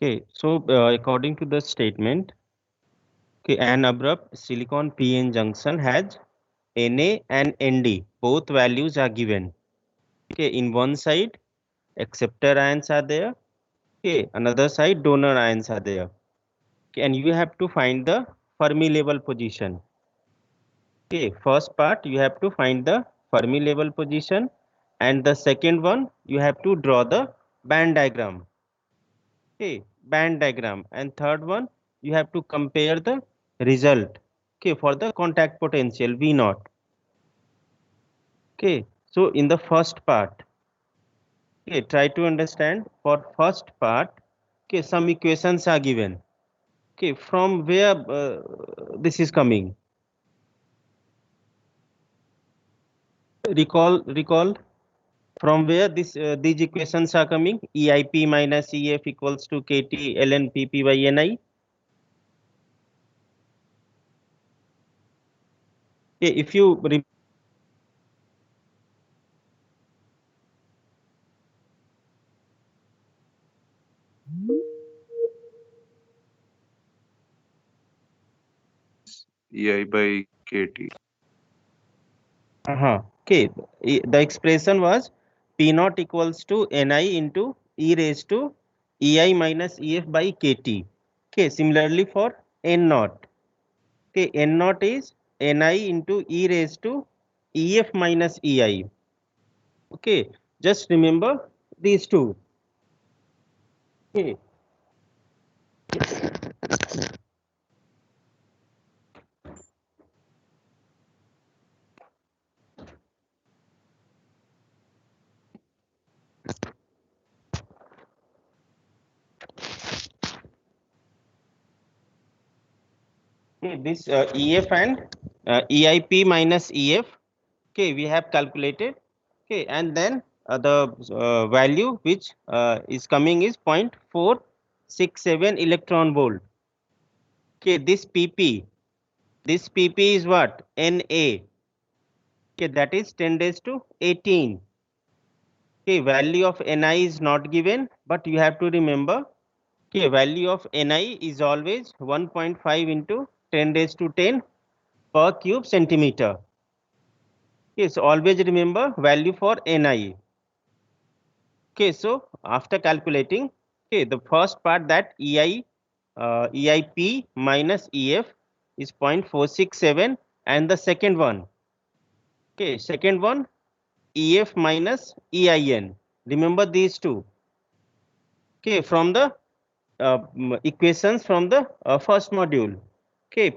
Okay, so according to the statement, okay, an abrupt silicon PN junction has Na and Nd. Both values are given. Okay, in one side, acceptor ions are there. Okay, another side, donor ions are there. Okay, and you have to find the Fermi level position. Okay, first part you have to find the Fermi level position, and the second one you have to draw the band diagram. Okay, band diagram, and third one you have to compare the result. Okay, for the contact potential V naught. Okay, so in the first part, okay, try to understand for first part. Okay, some equations are given. Okay, from where this is coming? Recall from where these equations are coming. EIP minus EF equals to KT ln PP by NI. Okay, if you EI by KT. okay, the expression was P naught equals to Ni into e raised to Ei minus Ef by KT. Okay, similarly for N naught. Okay, N naught is Ni into e raised to Ef minus Ei. Okay, just remember these two. Okay. Okay, this EF and EIP minus EF, okay, we have calculated. Okay, and then the value which is coming is 0.467 electron volt. Okay, this PP is what? Na. Okay, that is 10 raised to 18. Okay, value of Ni is not given, but you have to remember. Okay, value of Ni is always 1.5 into 10 raised to 10 per cube centimeter. Okay, so always remember value for Ni. Okay, so after calculating, okay, the first part that EIP minus EF is 0.467, and the second one, okay, second one EF minus EIN. Remember these two. Okay, from the equations from the first module. Okay,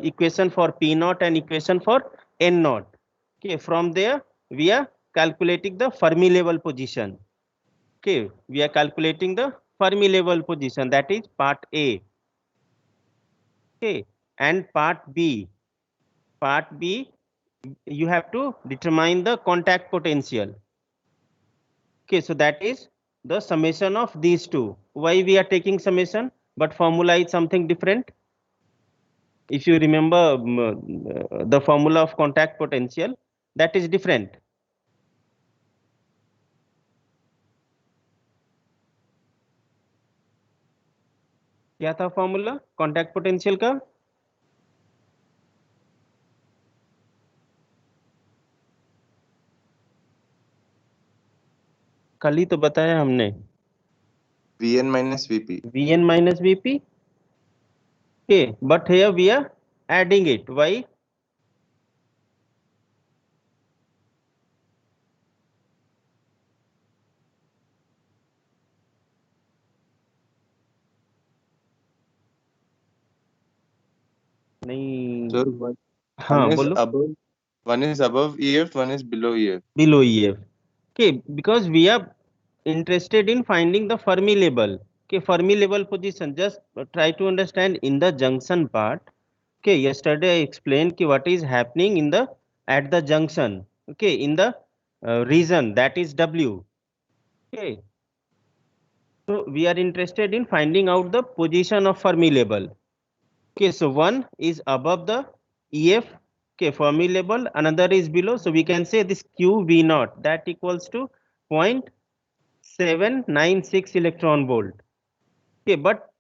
equation for P naught and equation for N naught. Okay, from there we are calculating the Fermi level position. Okay, we are calculating the Fermi level position, that is part A. Okay, and part B. Part B, you have to determine the contact potential. Okay, so that is the summation of these two. Why we are taking summation, but formula is something different? If you remember the formula of contact potential, that is different. क्या था formula contact potential का? कल ही तो बताया हमने. Vn minus Vp. Vn minus Vp. Okay, but here we are adding it. Why? नहीं. So हाँ बोलो. one is above EF, one is below EF. Below EF. Okay, because we are interested in finding the Fermi level. Okay, Fermi level position. Just try to understand in the junction part. Okay, yesterday I explained ki what is happening in the at the junction. Okay, in the region that is W. Okay, so we are interested in finding out the position of Fermi level. Okay, so one is above the EF. Okay, Fermi level. Another is below. So we can say this QV naught that equals to 0.796 electron volt. Okay, but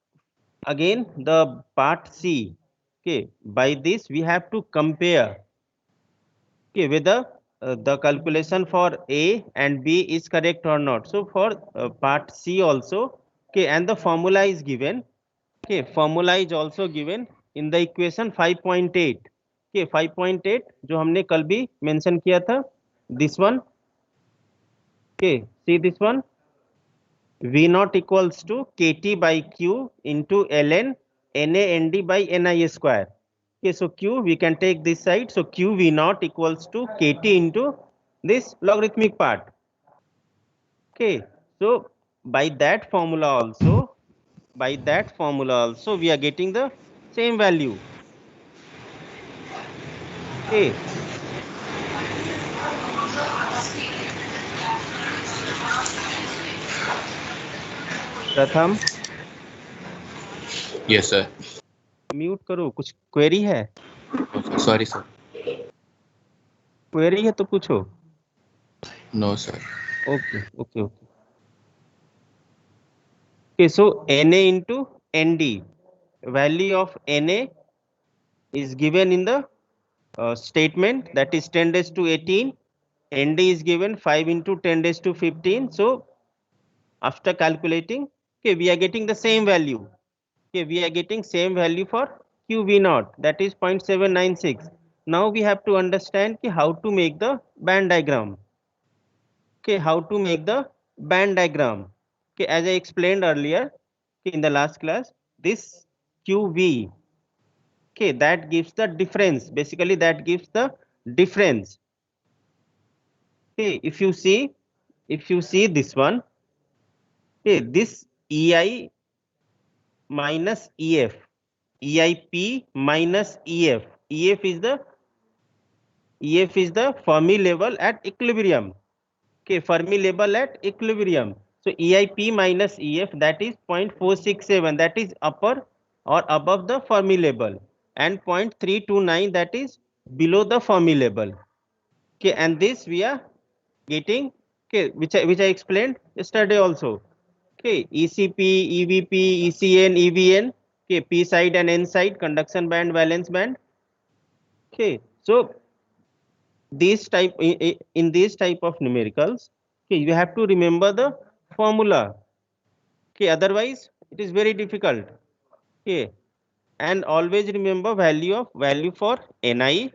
again the part C, okay, by this we have to compare, okay, whether the calculation for A and B is correct or not. So for part C also, okay, and the formula is given, okay, formula is also given in the equation 5.8, okay, 5.8 जो हमने कल भी mention किया था, this one, okay, see this one, V naught equals to KT by Q into ln NA ND by NI square. Okay, so Q we can take this side. So Q V naught equals to KT into this logarithmic part. Okay, so by that formula also, we are getting the same value. Okay. प्रथम Yes, sir. Mute करो, कुछ query है? Sorry, sir. Query है तो पूछो. No, sir. Okay, okay, okay. Okay, so Na into Nd, value of Na is given in the statement, that is 10 raised to 18. Nd is given 5 into 10 raised to 15. So after calculating, okay, we are getting the same value. Okay, we are getting same value for QV naught, that is 0.796. Now we have to understand how to make the band diagram. Okay, how to make the band diagram. Okay, as I explained earlier, okay, in the last class, this QV, okay, that gives the difference. Basically, that gives the difference. Okay, if you see this one, okay, this EI minus EF, EIP minus EF. EF is the Fermi level at equilibrium. Okay, Fermi level at equilibrium. So EIP minus EF, that is 0.467, that is upper or above the Fermi level, and 0.329, that is below the Fermi level. Okay, and this we are getting, okay, which I explained yesterday also. Okay, ECP, EVP, ECN, EVN, okay, P side and N side, conduction band, valence band. Okay, so these type in these type of numericals, okay, you have to remember the formula. Okay, otherwise it is very difficult. Okay, and always remember value for Ni.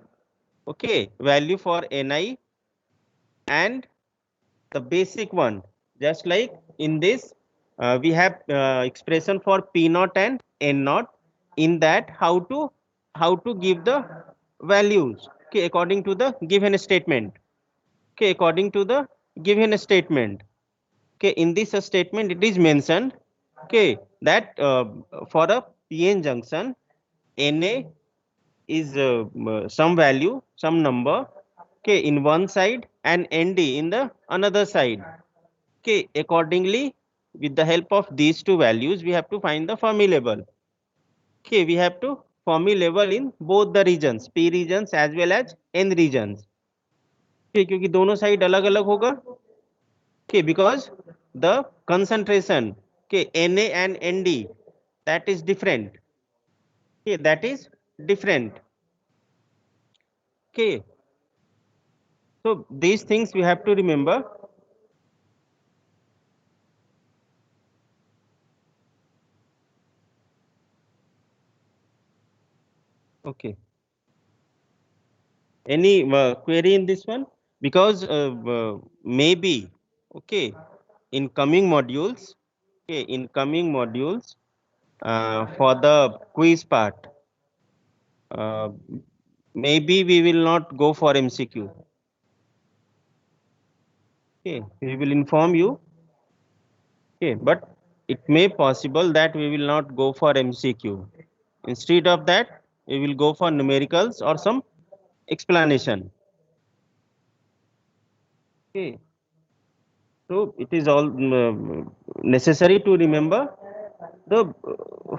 Okay, value for Ni and the basic one, just like in this we have expression for P naught and N naught. In that, how to give the values, okay, according to the given statement. Okay, according to the given statement. Okay, in this statement it is mentioned, okay, that for a PN junction, Na is some value, some number, okay, in one side, and Nd in the another side. Okay, accordingly, with the help of these two values, we have to find the Fermi level. Okay, we have to Fermi level in both the regions, P regions as well as N regions. Okay, क्योंकि दोनों side अलग अलग होगा. Okay, because the concentration, okay, Na and Nd, that is different. Okay, that is different. Okay, so these things we have to remember. Okay, any query in this one? Because maybe, okay, in coming modules, okay, in coming modules, for the quiz part, maybe we will not go for MCQ. Okay, we will inform you. Okay, but it may possible that we will not go for MCQ. Instead of that, we will go for numericals or some explanation. Okay, so it is all necessary to remember the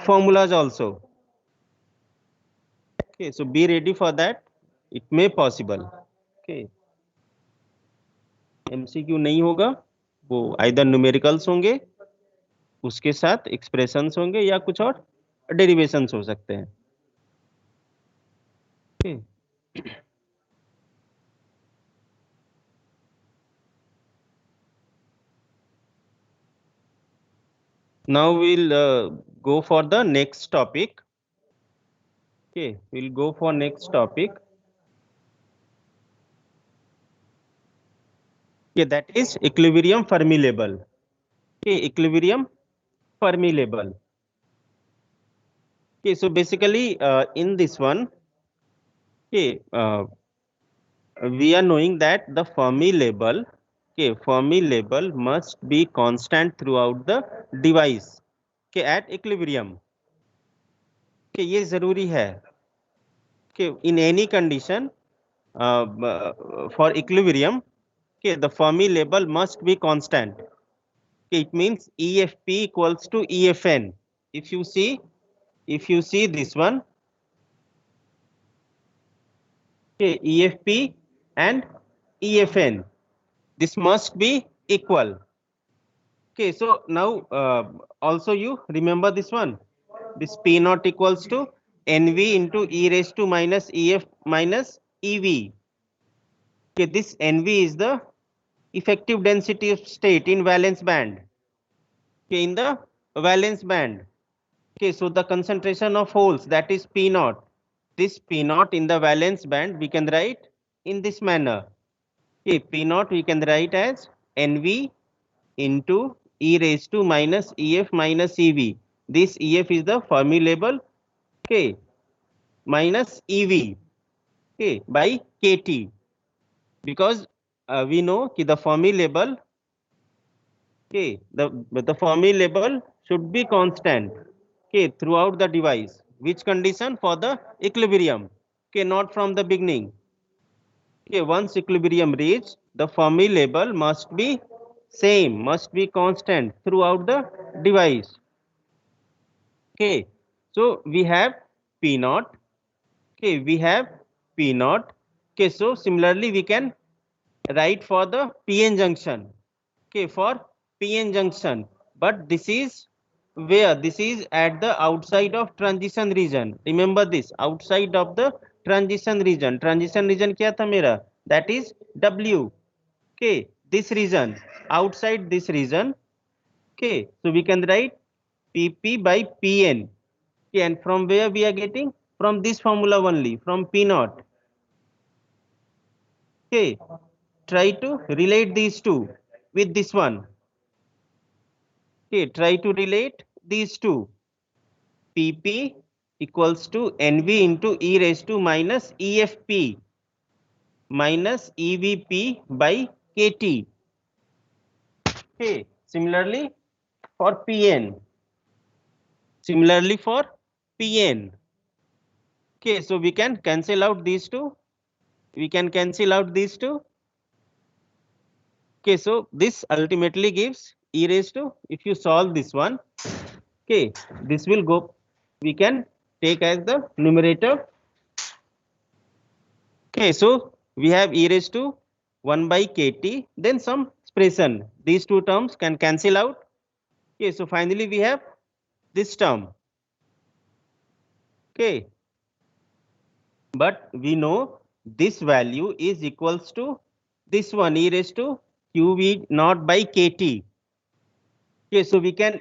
formulas also. Okay, so be ready for that. It may possible. Okay, MCQ नहीं होगा, वो either numericals होंगे उसके साथ expressions होंगे या कुछ और डेरिवेशंस हो सकते हैं। Okay. Now we'll go for the next topic. Okay, we'll go for next topic. Okay, that is equilibrium Fermi level. Okay, equilibrium Fermi level. Okay, so basically in this one, okay, we are knowing that the Fermi level, okay, Fermi level must be constant throughout the device, okay, at equilibrium. Okay, ये जरूरी है कि in any condition for equilibrium, okay, the Fermi level must be constant. Okay, it means EFP equals to EFN. If you see this one, okay, EFP and EFN, this must be equal. Okay, so now also you remember this one. This P naught equals to NV into E raised to minus EF minus EV. Okay, this NV is the effective density of state in valence band. Okay, in the valence band. Okay, so the concentration of holes, that is P naught. This P naught in the valence band we can write in this manner. Okay, P naught we can write as NV into E raised to minus EF minus EV. This EF is the Fermi level, okay, minus EV, okay, by KT. Because we know that the Fermi level, okay, the Fermi level should be constant, okay, throughout the device. Which condition? For the equilibrium, okay, not from the beginning. Okay, once equilibrium reached, the Fermi level must be same, must be constant throughout the device. Okay, so we have P naught. Okay, we have P naught. Okay, so similarly we can write for the PN junction. Okay, for PN junction, but this is where? This is at the outside of transition region. Remember this, outside of the transition region. Transition region क्या था मेरा? That is W. Okay, this region, outside this region. Okay, so we can write PP by PN. Okay, and from where we are getting? From this formula only, from P naught. Okay, try to relate these two with this one. Okay, try to relate these two. PP equals to NV into E raised to minus EFP minus EVP by KT. Okay, similarly for PN. Similarly for PN. Okay, so we can cancel out these two. We can cancel out these two. Okay, so this ultimately gives E raised to, if you solve this one, okay, this will go, we can take as the numerator. Okay, so we have E raised to 1 by KT, then some expression. These two terms can cancel out. Okay, so finally we have this term. Okay, but we know this value is equals to this one, E raised to QV naught by KT. Okay, so we can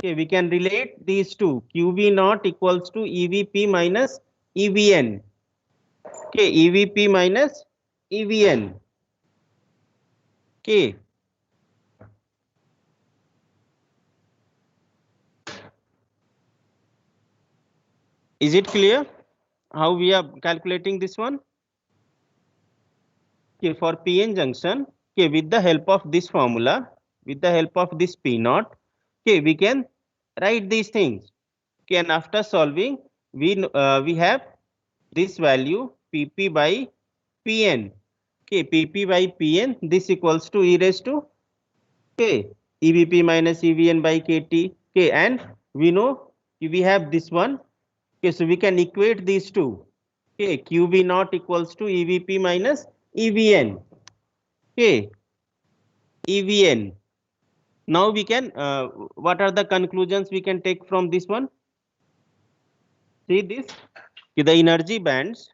we can relate these two. QV naught equals to EVP minus EVN. Okay, EVP minus EVN. Okay. Is it clear how we are calculating this one? Okay, for PN junction, okay, with the help of this formula, with the help of this P naught, okay, we can write these things. Okay, and after solving, we have this value PP by PN. Okay, PP by PN, this equals to E raised to, okay, EVP minus EVN by KT. Okay, and we know we have this one. Okay, so we can equate these two. Okay, QV naught equals to EVP minus EVN. Okay, EVN. Now we can, what are the conclusions we can take from this one? See this, the energy bands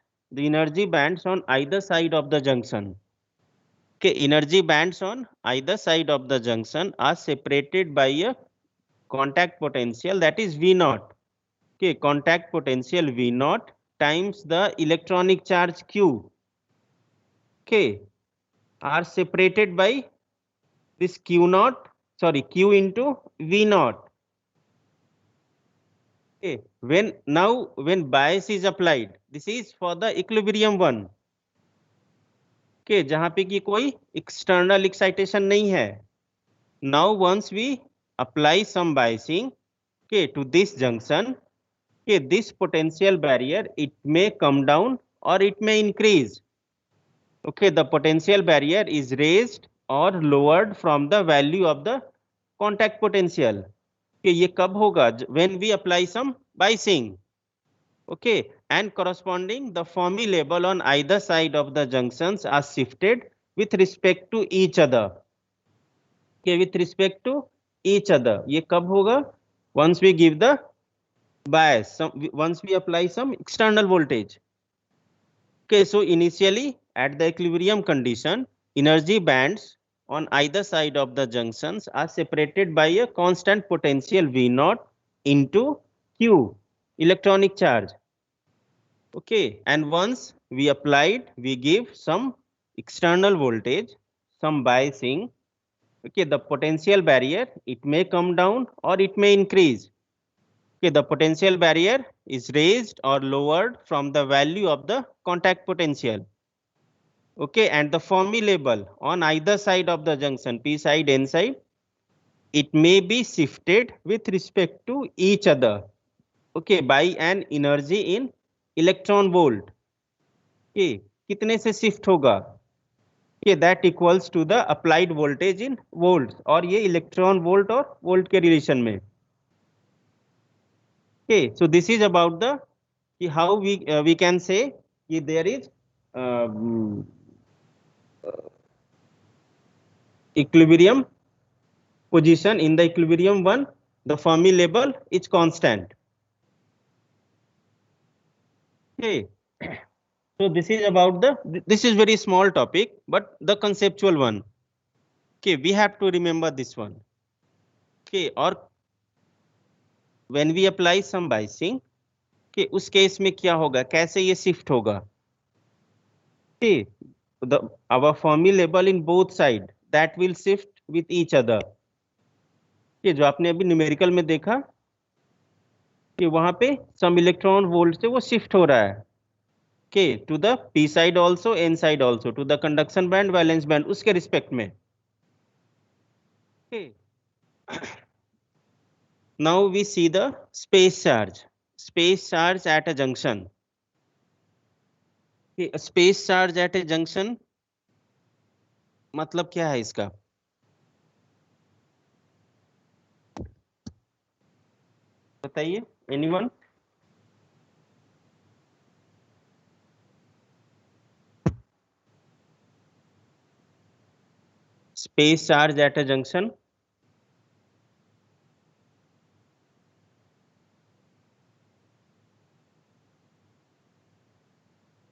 on either side of the junction. Okay, energy bands on either side of the junction are separated by a contact potential, that is V naught. Okay, contact potential V naught times the electronic charge Q. Okay, are separated by this Q into V naught. Okay, when bias is applied, this is for the equilibrium one. Okay, जहां पे कि कोई external excitation नहीं है. Now once we apply some biasing, okay, to this junction, okay, this potential barrier, it may come down or it may increase. Okay, the potential barrier is raised or lowered from the value of the contact potential. Okay, ये कब होगा? When we apply some biasing. Okay, and corresponding the Fermi level on either side of the junctions are shifted with respect to each other. Okay, with respect to each other. ये कब होगा? Once we give the bias, once we apply some external voltage. Okay, so initially at the equilibrium condition, energy bands on either side of the junctions are separated by a constant potential V naught into Q, electronic charge. Okay, and once we give some external voltage, some biasing. Okay, the potential barrier, it may come down or it may increase. Okay, the potential barrier is raised or lowered from the value of the contact potential. Okay, and the Fermi level on either side of the junction, P side, N side, it may be shifted with respect to each other. Okay, by an energy in electron volt. Okay, कितने से shift होगा? Okay, that equals to the applied voltage in volts, और ये electron volt और volt के relation में. Okay, so this is about the how we can say there is equilibrium position. In the equilibrium one, the Fermi level is constant. Okay, so this is about this is very small topic, but the conceptual one. Okay, we have to remember this one. Okay, or when we apply some biasing, okay, उस case में क्या होगा, कैसे ये shift होगा? Okay, our Fermi level in both side that will shift with each other. okay, जो आपने अभी न्यूमेरिकल में देखा कि वहां पे सम इलेक्ट्रॉन वोल्ट से वो शिफ्ट हो रहा है. Okay, to the p side also, n side also, to the conduction band, valence band, उसके रिस्पेक्ट में. Okay. Now we see the space charge at a junction. Okay, a space charge at a junction मतलब क्या है इसका? बताइए, anyone? Space charge at a junction.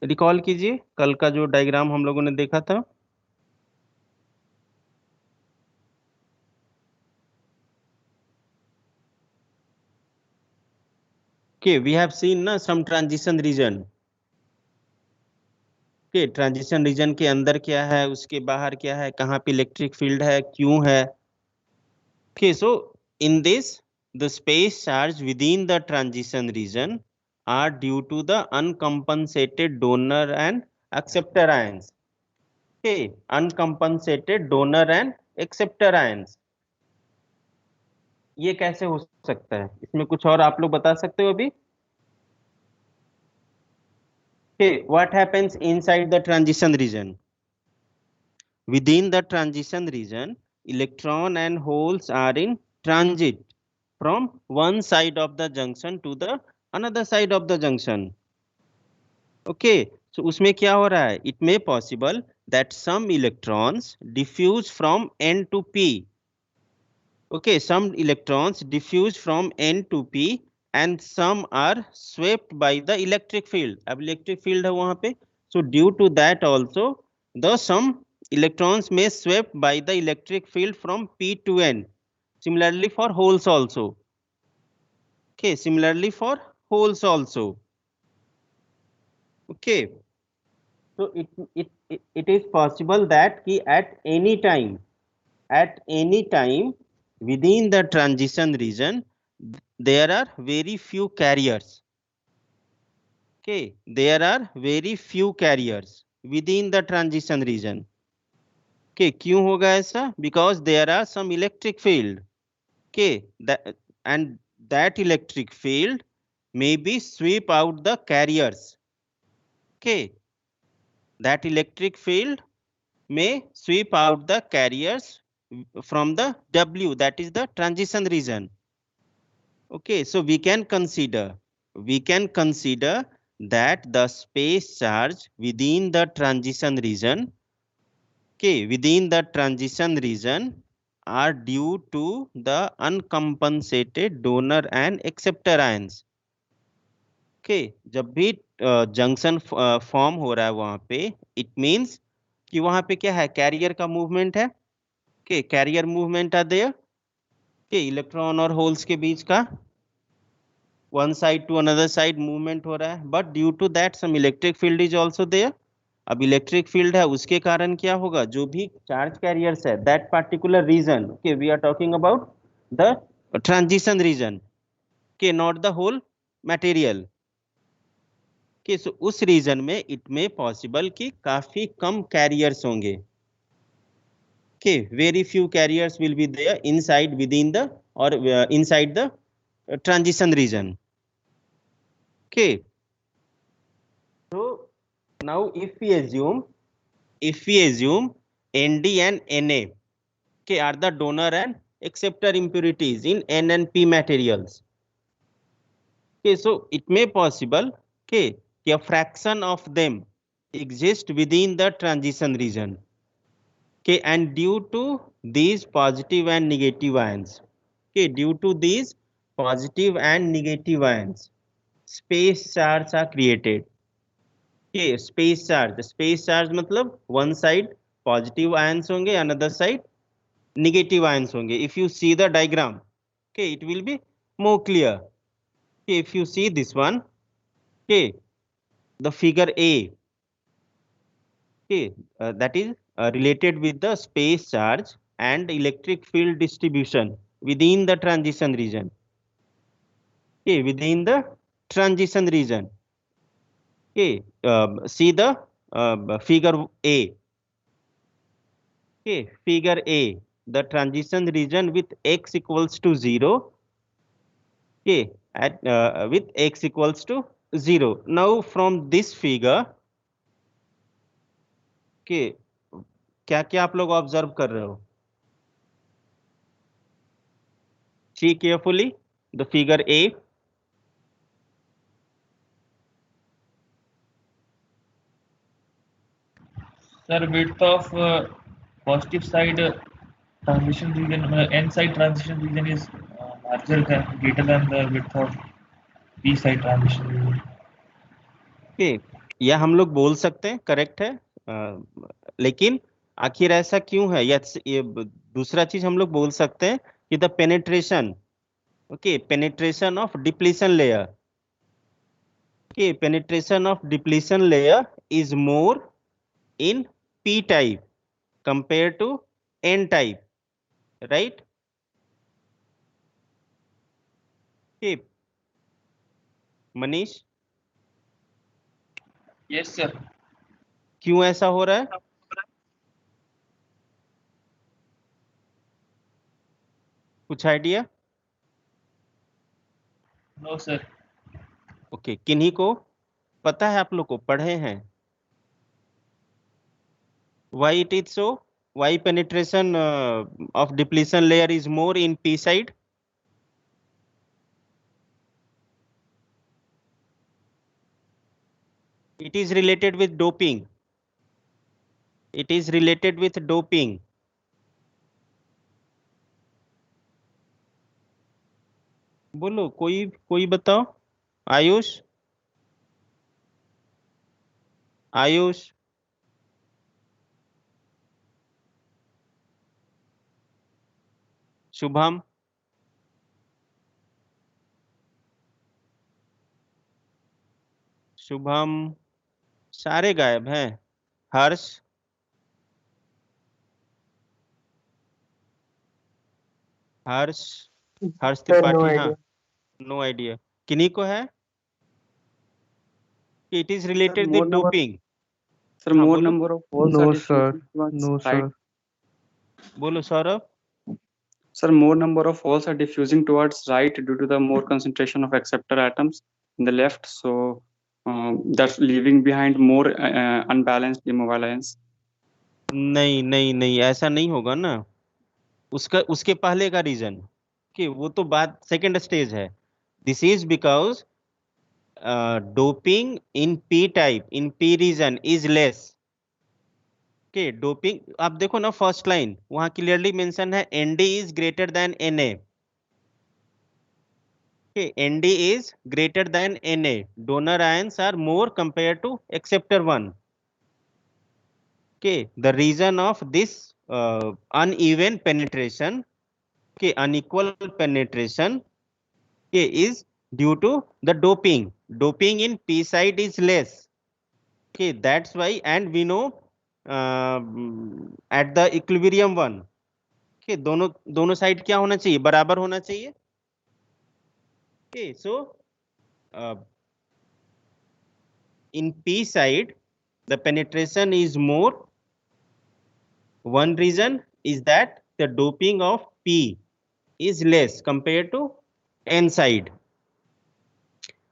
Recall कीजिए कल का जो डायग्राम हम लोगों ने देखा था. Okay, we have seen ना some transition region. Okay, transition region के अंदर क्या है, उसके बाहर क्या है, कहाँ पे इलेक्ट्रिक फील्ड है, क्यों है. Okay, so in this, the space charge within the transition region are due to the uncompensated donor and acceptor ions. Okay, uncompensated donor and acceptor ions. ये कैसे हो सकता है? इसमें कुछ और आप लोग बता सकते हो अभी? Okay, what happens inside the transition region? Within the transition region, electron and holes are in transit from one side of the junction to the another side of the junction. Okay, so उसमें क्या हो रहा है? It may possible that some electrons diffuse from N to P. Okay, some electrons diffuse from N to P and some are swept by the electric field. अब electric field है वहां पे, so due to that also the some electrons may swept by the electric field from P to N. Similarly for holes also. Okay, similarly for holes also. Okay, so it is possible that ki at any time within the transition region there are very few carriers. Okay, there are very few carriers within the transition region. Okay, क्यों होगा ऐसा? Because there are some electric field. Okay, and that electric field maybe sweep out the carriers. Okay, that electric field may sweep out the carriers from the W, that is the transition region. Okay, so we can consider that the space charge within the transition region, okay, within the transition region are due to the uncompensated donor and acceptor ions. Okay, जब भी junction form हो रहा है वहां पे, it means कि वहां पे क्या है, कैरियर का मूवमेंट है. Okay, carrier movement are there. Okay, electron और होल्स के बीच का one side to another side movement हो रहा है, but due to that some electric field is also there. अब इलेक्ट्रिक फील्ड है, उसके कारण क्या होगा, जो भी चार्ज कैरियर्स है that particular region, okay, we are talking about the transition region, okay, not the whole material. Okay, so उस रीजन में इट में पॉसिबल कि काफी कम कैरियर्स होंगे. Okay, very few carriers will be there inside within the और inside the transition region. Okay, so now if we assume Nd and Na, okay, are the donor and acceptor impurities in N and P materials. Okay, so it may possible, okay, a fraction of them exist within the transition region. Okay, and due to these positive and negative ions, okay, due to these positive and negative ions, space charge are created. Okay, space charge मतलब one side positive ions होंगे, another side negative ions होंगे. If you see the diagram, okay, it will be more clear. Okay, if you see this one, okay, the figure A, okay, that is related with the space charge and electric field distribution within the transition region. Okay, within the transition region. Okay, see the figure A. Okay, figure A, the transition region with x equals to 0. Okay, at with x equals to 0. Now from this figure, okay, क्या क्या आप लोग observe कर रहे हो? See carefully the figure A. Sir, width of positive side transition region, N side transition region is greater than the width of P side transition region. Okay, यह हम लोग बोल सकते हैं, करेक्ट है, लेकिन आखिर ऐसा क्यों है? ये दूसरा चीज हम लोग बोल सकते हैं कि the penetration, okay, penetration of depletion layer, okay, penetration of depletion layer is more in P type compared to N type, right? Okay, Manish, Yes, sir. क्यों ऐसा हो रहा है? कुछ आइडिया? No, sir. ओके, किन्हीं को पता है? आप लोग को पढ़े हैं? Why it is so? Why penetration of depletion layer is more in P side? It is related with doping. It is related with doping. बोलो, कोई कोई बताओ। आयुष, आयुष, शुभम, शुभम, सारे गायब हैं। हर्ष, हर्ष, हर्ष Sir, no त्रिपाठी, हाँ, idea. No idea. किन्हीं को है कि it is Sir, related more with number, doping? sir, हाँ more बोलो, number of holes No, are sir. diffusing towards No, right. sir. बोलो Saurabh. Sir, more number of holes are diffusing towards right due to the more concentration of acceptor atoms in the left. So that's leaving behind more unbalanced immobile ions. नहीं नहीं नहीं, ऐसा नहीं होगा ना। उसका उसके पहले का रीजन कि वो तो बात सेकंड स्टेज है। This is because doping in P type in P region is less. के डोपिंग आप देखो ना, फर्स्ट लाइन वहां क्लियरली मेंशन है, ND is greater than NA. ND is greater than NA, donor ions are more compare to acceptor one. Okay, the reason of this uneven penetration, okay, unequal penetration, okay, is due to the doping. Doping in P side is less. Okay, that's why, and we know at the equilibrium one, okay, दोनों दोनों side क्या होना चाहिए? बराबर होना चाहिए। Okay, so uh, in P side, the penetration is more. One reason is that the doping of P is less compared to N side.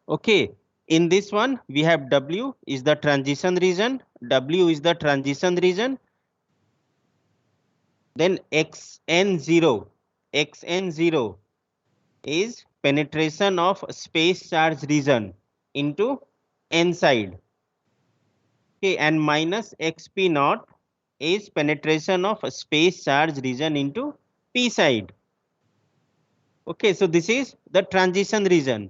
Okay, in this one we have W is the transition region. W is the transition region. Then XN0, XN0 is penetration of space charge region into N side. Okay, and minus XP naught is penetration of space charge region into P side. Okay, so this is the transition region.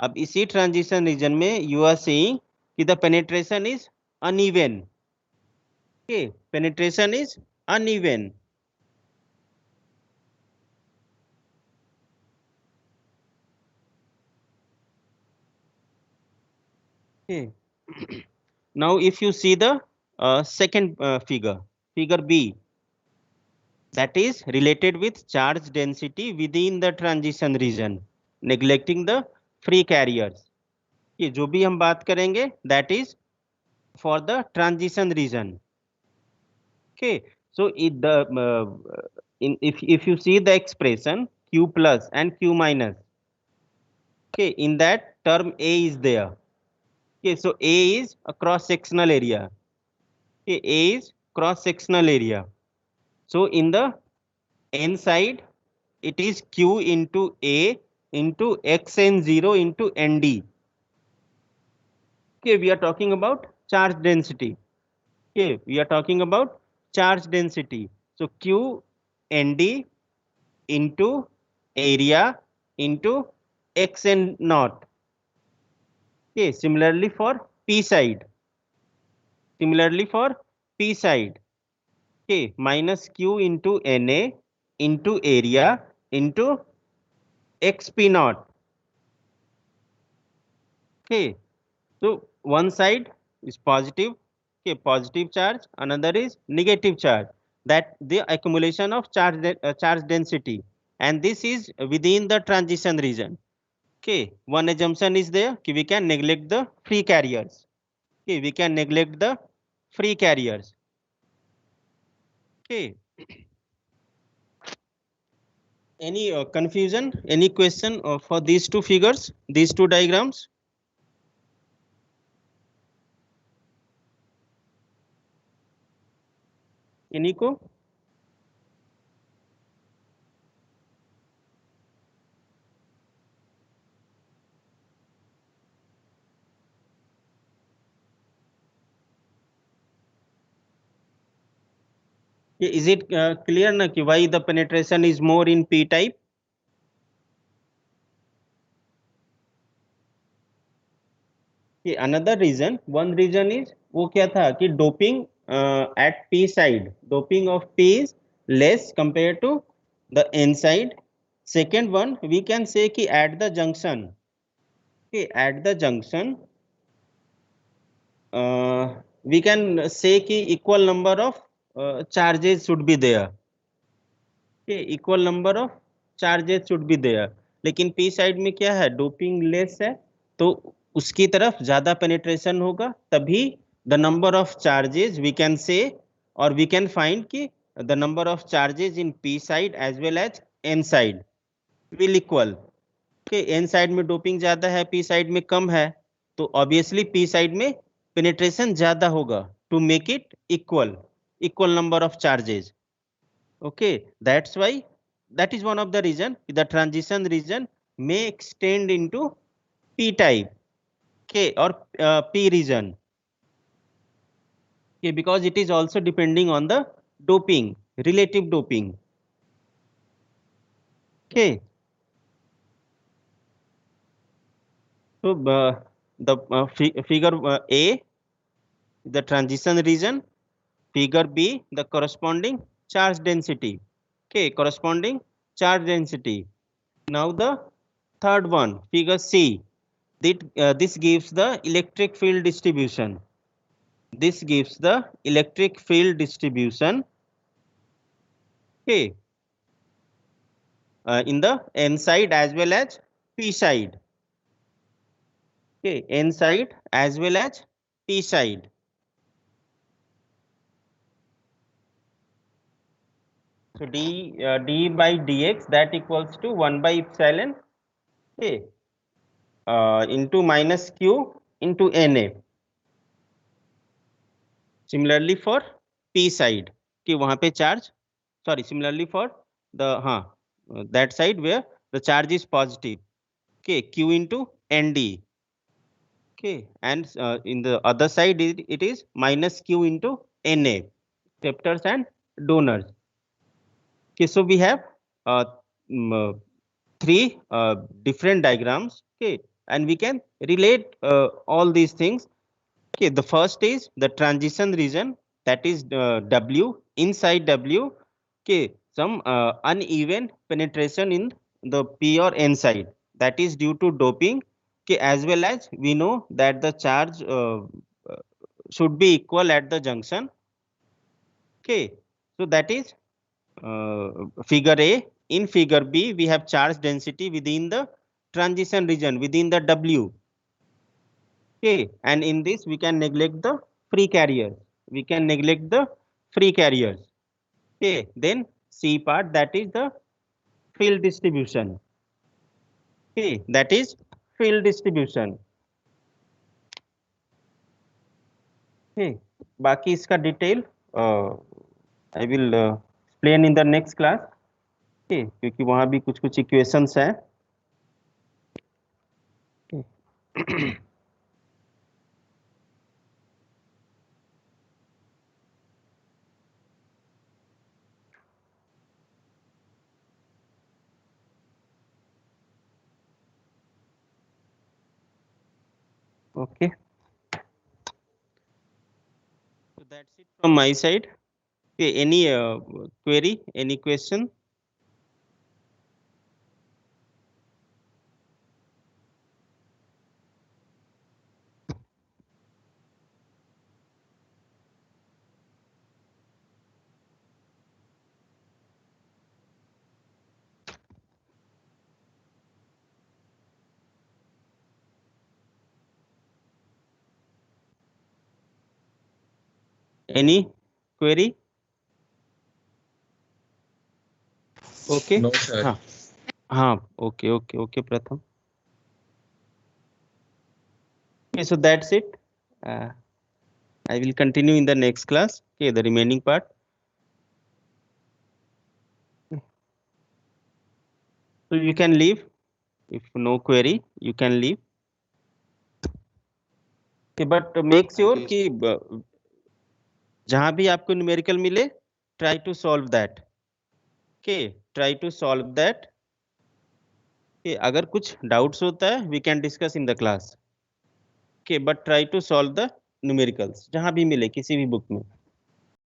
अब इसी transition region में you are saying कि the penetration is uneven. Okay, penetration is uneven. Okay. Now if you see the second figure, figure B, that is related with charge density within the transition region, neglecting the free carriers. ये जो भी हम बात करेंगे that is for the transition region. Okay, so if you see the expression Q plus and Q minus, okay, in that term A is there. Okay, so A is a cross sectional area. Okay, A is cross sectional area. So in the N side, it is Q into A into XN0 into ND. Okay, we are talking about charge density. Okay, we are talking about charge density. So Q ND into area into XN naught. Okay, similarly for P side. Similarly for P side. Okay, minus Q into Na into area into XP naught. Okay, so one side is positive, okay, positive charge, another is negative charge. That the accumulation of charge density, and this is within the transition region. Okay, one assumption is there कि we can neglect the free carriers. Okay, we can neglect the free carriers. Okay. Any confusion? Any question for these two figures, these two diagrams? Any को? Is it clear na कि why the penetration is more in P type? कि another reason, one reason is वो क्या था कि doping at P side, doping of P is less compare to the N side. Second one we can say कि at the junction, कि at the junction we can say कि equal number of charges should be there. Okay, equal number of charges should be there. लेकिन P side में क्या है, doping less है तो उसकी तरफ ज्यादा पेनिट्रेशन होगा, तभी the number of charges we can say or we can find कि the number of charges in P side as well as N side will equal. Okay, N side में doping ज्यादा है, P साइड में कम है, तो obviously P side में penetration ज्यादा होगा to make it equal number of charges. Okay, that's why that is one of the reason the transition region may extend into P type, okay, or P region, okay, because it is also depending on the doping, relative doping. Okay, so the figure A, the transition region, figure B, the corresponding charge density. Okay, corresponding charge density. Now the third one, figure C, this gives the electric field distribution. This gives the electric field distribution. Okay, in the N side as well as P side. Okay, N side as well as P side. So d by dx that equals to 1 by epsilon A into minus q into Na. Similarly for P side कि वहाँ पे charge, sorry, similarly for the that side where the charge is positive. Okay, q into Nd. Okay, and in the other side it is minus q into Na, acceptors and donors. Okay, so we have three different diagrams. Okay, and we can relate all these things. Okay, the first is the transition region, that is W. Inside W, okay, some uneven penetration in the P or N side, that is due to doping. Okay, as well as we know that the charge should be equal at the junction. Okay, so that is figure A. In figure B, we have charge density within the transition region, within the W. Okay, and in this we can neglect the free carriers. We can neglect the free carriers. Okay, then C part, that is the field distribution. Okay, that is field distribution. Okay, बाकी इसका detail I will explain in the next class. Okay, क्योंकि वहाँ भी कुछ equations हैं. Okay. Okay. So that's it from my side. Okay, any query, any question? Any query? Okay. No, sir. Okay, Pratham. Okay, so that's it. I will continue in the next class. Okay, the remaining part. So you can leave. If no query, you can leave. Okay, but make sure कि जहाँ भी आपको numerical मिले, try to solve that. Okay, try to solve that. Okay, अगर कुछ doubts होता है, we can discuss in the class. okay, but try to solve the numericals जहां भी मिले किसी भी बुक में.